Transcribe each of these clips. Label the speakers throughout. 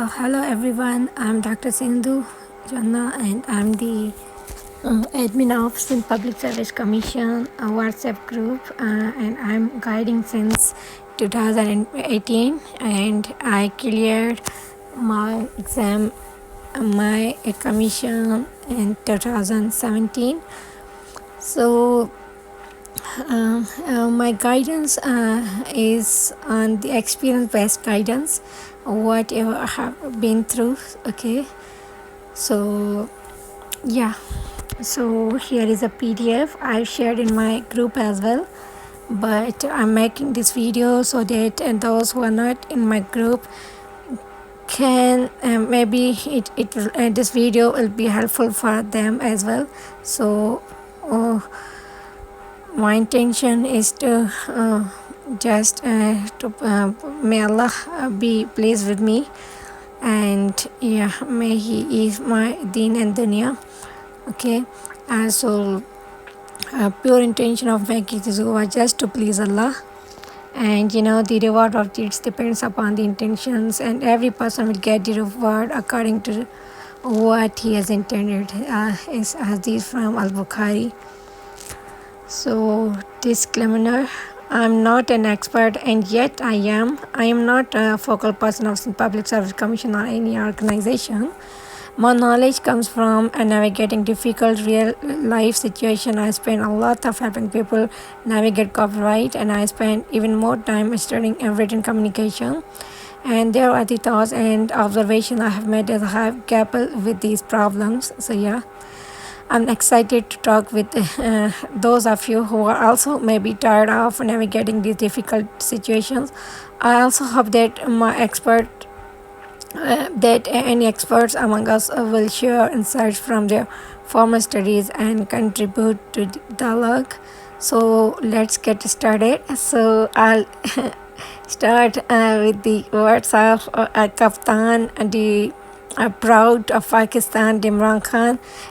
Speaker 1: Hello everyone, I'm Dr. Sindhu Janna and I'm the admin of Sindh Public Service Commission WhatsApp group and I'm guiding since 2018 and I cleared my exam, my commission in 2017. So my guidance is on the experience-based guidance, whatever I have been through. Okay, so yeah, so here is a PDF I shared in my group as well. But I'm making this video so that those who are not in my group can maybe this video will be helpful for them as well. So. My intention is to may Allah be pleased with me, and yeah, may He ease my deen and dunya. Okay, so pure intention of making this was just to please Allah, and the reward of deeds depends upon the intentions, and every person will get the reward according to what he has intended. Is hadith from Al-Bukhari. So disclaimer, I'm not an expert and yet I am not a focal person of the Public Service Commission or any organization. My knowledge comes from navigating difficult real life situation. I spend a lot of helping people navigate copyright, and I spend even more time studying written communication. And there are the thoughts and observations I have made as I have grappled with these problems. So yeah, I'm excited to talk with those of you who are also maybe tired of navigating these difficult situations. I also hope that that any experts among us will share insights from their former studies and contribute to the dialogue. So let's get started. So I'll start with the words of Kaftan, the proud of Pakistan, Imran Khan.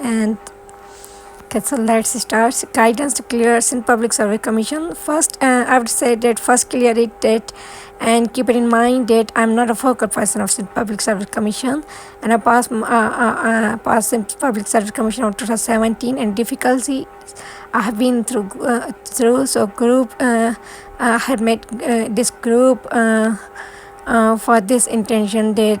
Speaker 1: And okay, so let's start. Guidance to clear Sindh Public Service Commission. First, I would say that first clear it and keep it in mind that I'm not a focal person of Sindh Public Service Commission, and I passed Sindh Public Service Commission of 2017, and difficulty I have been through. So group I had made this group for this intention that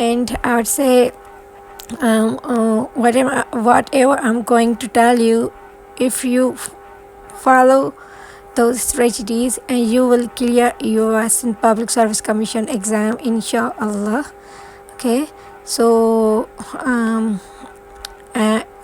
Speaker 1: And I would say whatever I'm going to tell you, if you follow those strategies, and you will clear your Sindh Public Service Commission exam, inshallah. Okay, so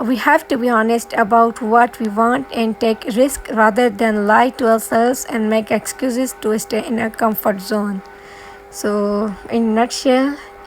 Speaker 1: we have to be honest about what we want and take risk rather than lie to ourselves and make excuses to stay in a comfort zone. So in nutshell,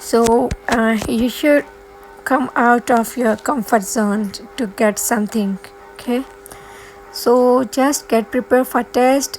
Speaker 1: So you should come out of your comfort zone to get something. Okay, so just get prepared for test.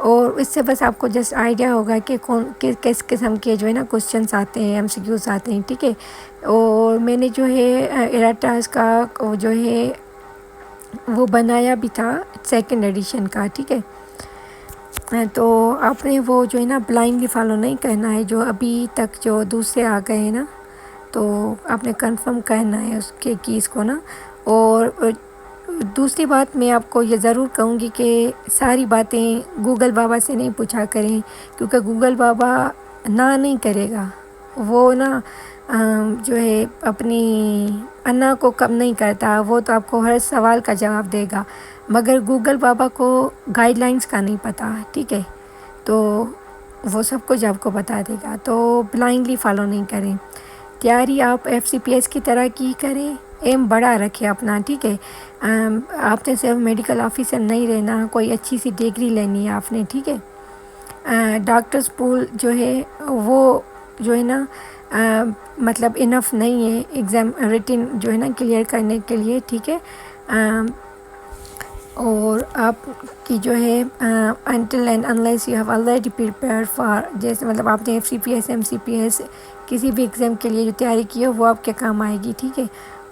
Speaker 1: اور اس سے بس آپ کو just idea ہوگا کہ کس قسم کے جو ہے نا کوشچنس آتے ہیں، ایم سی کیوز آتے ہیں، ٹھیک ہے۔ اور میں نے جو ہے ایراٹاز کا جو ہے وہ بنایا بھی تھا 2nd ایڈیشن کا، ٹھیک ہے۔ تو آپ نے وہ جو ہے نا بلائنڈلی فالو نہیں کرنا ہے، جو ابھی تک جو دوسرے آ گئے ہیں نا، تو آپ نے کنفرم کرنا ہے اس کے کیز کو نا۔ اور دوسری بات میں آپ کو یہ ضرور کہوں گی کہ ساری باتیں گوگل بابا سے نہیں پوچھا کریں، کیونکہ گوگل بابا نہ نہیں کرے گا، وہ نا جو ہے اپنی انا کو کم نہیں کرتا، وہ تو آپ کو ہر سوال کا جواب دے گا، مگر گوگل بابا کو گائیڈ لائنس کا نہیں پتہ، ٹھیک ہے۔ تو وہ سب کچھ آپ کو بتا دے گا، تو بلائنڈلی فالو نہیں کریں۔ تیاری آپ FCPS کی طرح کی کریں، ایم بڑا رکھے اپنا، ٹھیک ہے۔ آپ نے صرف میڈیکل آفیسر نہیں رہنا، کوئی اچھی سی ڈگری لینی ہے آپ نے، ٹھیک ہے۔ ڈاکٹرز پول جو ہے وہ جو ہے نا مطلب انف نہیں ہے ایگزام ریٹن جو ہے نا کلیئر کرنے کے لیے، ٹھیک ہے۔ اور آپ کی جو ہے until and unless you have already prepared for، جیسے مطلب آپ نے FCPS MCPS کسی بھی ایگزام کے لیے جو تیاری کی ہے وہ آپ کے کام آئے گی، ٹھیک ہے۔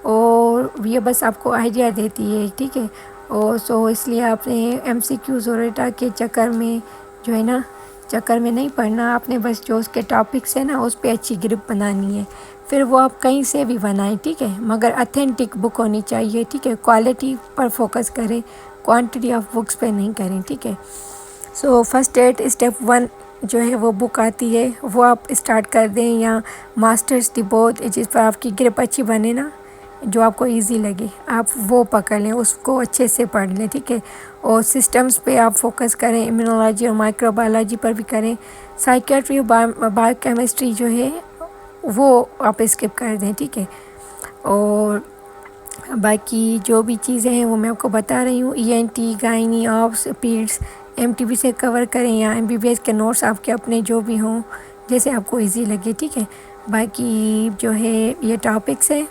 Speaker 1: اور یہ بس آپ کو آئیڈیا دیتی ہے، ٹھیک ہے۔ اور اس لیے آپ نے MCQs اور ریٹا کے چکر میں جو ہے نا نہیں پڑھنا، آپ نے بس جو اس کے ٹاپکس ہیں نا اس پہ اچھی گرپ بنانی ہے، پھر وہ آپ کہیں سے بھی بنائیں، ٹھیک ہے، مگر اتھینٹک بک ہونی چاہیے، ٹھیک ہے۔ کوالٹی پر فوکس کریں، کوانٹٹی آف بکس پہ نہیں کریں، ٹھیک ہے۔ فرسٹ ایڈ اسٹیپ 1 جو ہے وہ بک آتی ہے، وہ آپ اسٹارٹ کر دیں، یا ماسٹرز دی بوتھ جس پر آپ کی گرپ اچھی بنے نا، جو آپ کو ایزی لگے آپ وہ پکڑ لیں، اس کو اچھے سے پڑھ لیں، ٹھیک ہے۔ اور سسٹمز پہ آپ فوکس کریں، امیونولوجی اور مائکرو بایولوجی پر بھی کریں۔ سائیکیٹری اور بایو کیمسٹری جو ہے وہ آپ اسکپ کر دیں، ٹھیک ہے۔ اور باقی جو بھی چیزیں ہیں وہ میں آپ کو بتا رہی ہوں، ENT گائنی آپس پیڈس MTB سے کور کریں، یا MBBS کے نوٹس آپ کے اپنے جو بھی ہوں جیسے آپ کو ایزی لگے، ٹھیک ہے۔ باقی جو ہے یہ ٹاپکس ہیں،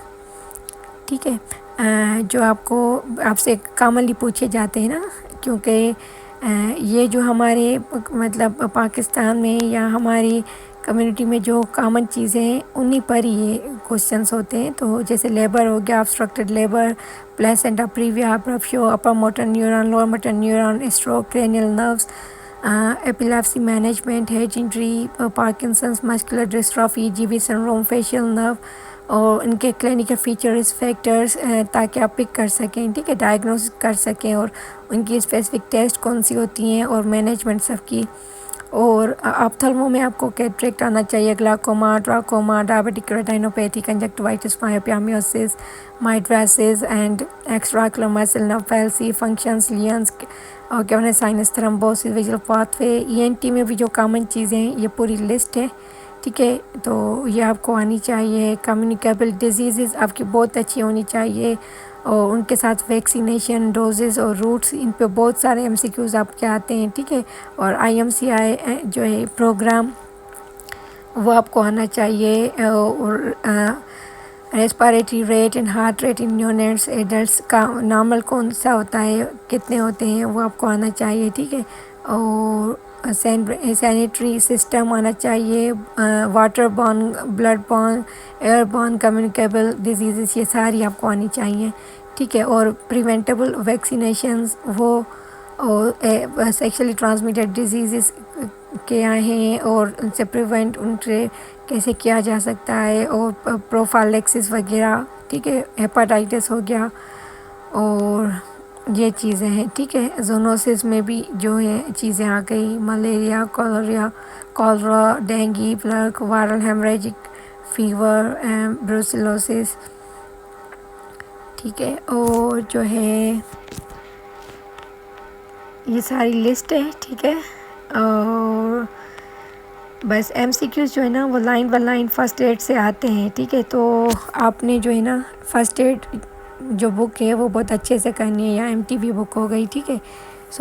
Speaker 1: ٹھیک ہے، جو آپ سے کامنلی پوچھے جاتے ہیں نا، کیونکہ یہ جو ہمارے مطلب پاکستان میں یا ہماری کمیونٹی میں جو کامن چیزیں ہیں انہی پر ہی یہ کوشچنس ہوتے ہیں۔ تو جیسے لیبر ہو گیا، obstructed لیبر، پلیسنٹا پریویا، برفیو، upper motor neuron, lower motor neuron, stroke, cranial nerves, epilepsy management, head injury, Parkinson's, muscular dystrophy, GB syndrome, facial nerve, اور ان کے کلینکل فیچرز، فیکٹرز، تاکہ آپ پک کر سکیں، ٹھیک ہے، ڈائگنوس کر سکیں، اور ان کی اسپیسیفک ٹیسٹ کون سی ہوتی ہیں، اور مینجمنٹ سب کی۔ اور آپتھلمو میں آپ کو کیٹریکٹ آنا چاہیے، glaucoma, trachoma, diabetic retinopathy, conjunctivitis, myopia, miosis, mydriasis and extraocular muscle nerve palsy, functions, lens, اور کیا sinus thrombosis, visual pathway. ENT میں بھی جو کامن چیزیں ہیں یہ پوری لسٹ ہے، ٹھیک ہے، تو یہ آپ کو آنی چاہیے۔ کمیونیکیبل ڈیزیزز آپ کی بہت اچھی ہونی چاہیے، اور ان کے ساتھ ویکسینیشن، ڈوزز اور روٹس، ان پہ بہت سارے MCQs آپ کے آتے ہیں، ٹھیک ہے۔ اور IMCI جو ہے پروگرام وہ آپ کو آنا چاہیے، اور respiratory rate and heart rate in neonates, adults کا نارمل کون سا ہوتا ہے، کتنے ہوتے ہیں، وہ آپ کو آنا چاہیے، ٹھیک ہے۔ اور سینیٹری سسٹم آنا چاہیے، water borne, blood borne, air borne, communicable diseases, یہ ساری آپ کو آنی چاہیے، ٹھیک ہے۔ اور پریونٹیبل ویکسینیشنز، وہ اور سیکشلی ٹرانسمیٹڈ ڈیزیزز کیا ہیں، اور ان سے پریونٹ ان سے کیسے کیا جا سکتا ہے، اور پروفائلیکسس وغیرہ، ٹھیک ہے، ہیپاٹائٹس ہو گیا، اور یہ چیزیں ہیں، ٹھیک ہے۔ زونوسس میں بھی جو ہے چیزیں آ گئی، malaria, cholera, dengue, plague, viral haemorrhagic fever, brucellosis, ٹھیک ہے۔ اور جو ہے یہ ساری لسٹ ہے، ٹھیک ہے۔ اور بس MCQs جو ہے نا وہ line by line first aid سے آتے ہیں، ٹھیک ہے۔ تو آپ نے جو ہے نا فرسٹ ایڈ جو بک ہے وہ بہت اچھے سے کرنی ہے، یا MTB بک ہو گئی، ٹھیک ہے۔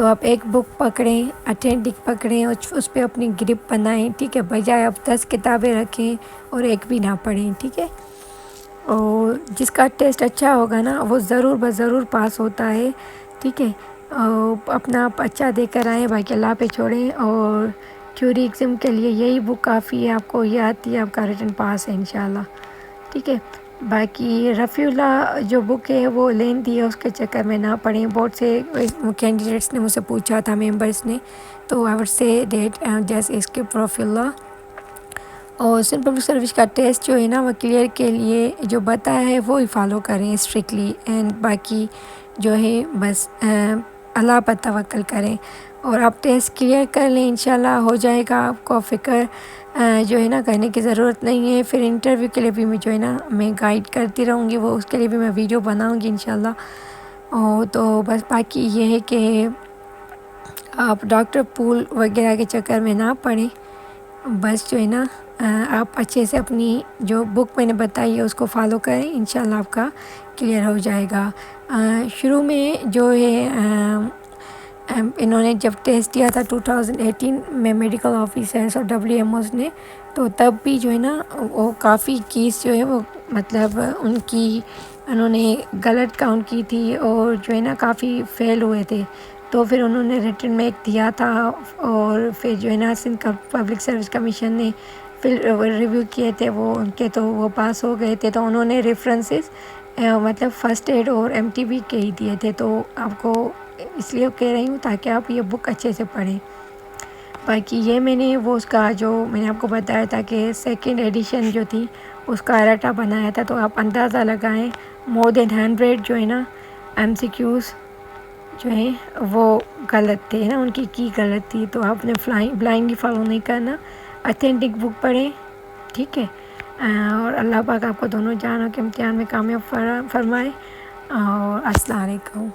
Speaker 1: آپ ایک بک پکڑیں، اتھینٹک پکڑیں، اور اس پہ اپنی گرپ بنائیں، ٹھیک ہے، بجائے آپ 10 کتابیں رکھیں اور ایک بھی نہ پڑھیں، ٹھیک ہے۔ اور جس کا ٹیسٹ اچھا ہوگا نا وہ ضرور پاس ہوتا ہے، ٹھیک ہے۔ اپنا آپ اچھا دے کر آئیں، باقی اللہ پہ چھوڑیں، اور تھیوری ایگزام کے لیے یہی بک کافی ہے، آپ کو یہ آتی ہے آپ کا ریٹن پاس ہے انشاءاللہ، ٹھیک ہے۔ باقی رفیع اللہ جو بک ہے وہ لینتھی ہے، اس کے چکر میں نہ پڑھیں۔ بہت سے کینڈیڈیٹس نے مجھ سے پوچھا تھا، ممبرس نے، تو آئی وڈ سے ڈیٹ جیسے اس کے رفیع اللہ اور سمپل پبلک سروس کا ٹیسٹ جو ہے نا وہ کلیئر کے لیے جو بتایا ہے وہی فالو کریں اسٹرکٹلی، اینڈ باقی جو ہے بس اللہ پر توکل کریں، اور آپ ٹیسٹ کلیئر کر لیں، انشاءاللہ ہو جائے گا۔ آپ کو فکر جو ہے نا کرنے کی ضرورت نہیں ہے۔ پھر انٹرویو کے لیے بھی میں جو ہے نا میں گائیڈ کرتی رہوں گی، وہ اس کے لیے بھی میں ویڈیو بناؤں گی انشاءاللہ۔ اور تو بس باقی یہ ہے کہ آپ ڈاکٹر پول وغیرہ کے چکر میں نہ پڑیں، بس جو ہے نا آپ اچھے سے اپنی جو بک میں نے بتائی ہے اس کو فالو کریں، انشاءاللہ آپ کا کلیئر ہو جائے گا۔ شروع میں جو ہے انہوں نے جب ٹیسٹ دیا تھا 2018 میں میڈیکل آفیسرس اور WMOs نے، تو تب بھی جو ہے نا وہ کافی کیس جو ہے وہ مطلب انہوں نے غلط کاؤنٹ کی تھی، اور جو ہے نا کافی فیل ہوئے تھے، تو پھر انہوں نے ریٹن میں ایک دیا تھا، اور پھر جو ہے نا سندھ پبلک سروس کمیشن نے پھر ریویو کیے تھے وہ ان کے، تو وہ پاس ہو گئے تھے، تو انہوں نے ریفرنسز مطلب فرسٹ ایڈ اور MTB کے ہی دیے تھے، تو آپ کو اس لیے کہہ رہی ہوں تاکہ آپ یہ بک اچھے سے پڑھیں۔ باقی یہ میں نے وہ اس کا جو میں نے آپ کو بتایا تھا کہ سیکنڈ ایڈیشن جو تھی اس کا ارٹا بنایا تھا، تو آپ اندازہ لگائیں مور دین 100 جو ہے نا MCQs جو ہیں وہ غلط تھے نا، ان کی غلط تھی، تو آپ نے بلائنڈلی فالو نہیں کرنا، اتھینٹک بک پڑھیں، ٹھیک ہے۔ اور اللہ پاک آپ کو دونوں جانوں کے امتحان میں کامیاب فرمائے، اور السلام علیکم۔